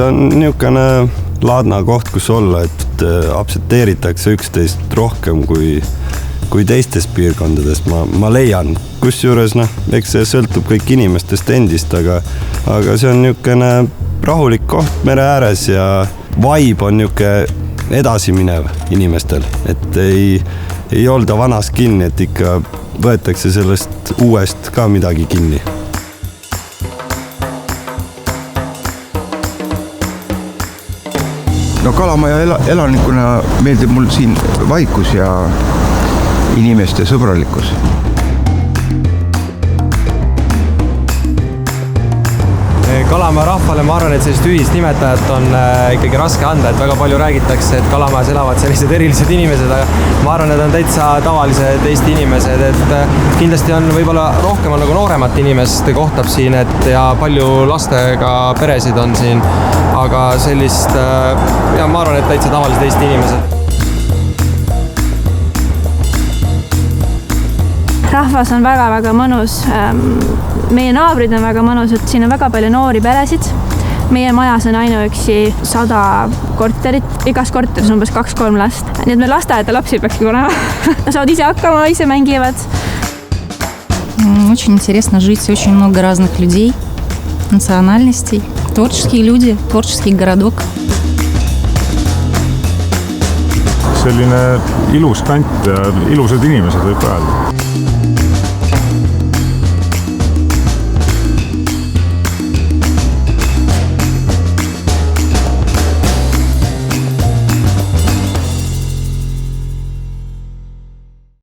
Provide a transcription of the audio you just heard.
see on niisugune laadna koht, kus olla, et aktsepteeritakse üksteist rohkem kui teistes piirkondades, ma leian. Kusjuures, eks see sõltub kõik inimestest endist, aga see on niisugune rahulik koht mere ääres ja vibe on niisugune edasiminev inimestel, et ei olda vanas kinni, et ikka võetakse sellest uuest ka midagi kinni. No Kalamaja elanikuna meeldib mul siin vaikus ja inimeste sõbralikkus. Kalamaja rahvale ma arvan, et sellist ühist nimetajat on ikkagi raske anda, et väga palju räägitakse, et Kalamajas elavad sellised erilised inimesed, aga ma arvan, et on täitsa tavalised Eesti inimesed, et kindlasti on võib-olla rohkem on nagu nooremat inimest kohtab siin, et ja palju lastega peresid on siin, aga sellist, ja ma arvan, et täitsa tavalised Eesti inimesed. Rahvas on väga-väga mõnus. Meie naabrid on väga mõnus, et siin on väga palju noori peresid. Meie majas on ainuüksi 100 korterit. Igas korteris on umbes 2-3 last. Nii et me lasteaeda lapsi peakski olema. Saavad ise hakkama, ise mängivad. Очень интересно жить, очень много разных людей, национальностей. Творческие люди, творческий городок. Selline ilus kant ja ilusad inimesed võib öelda.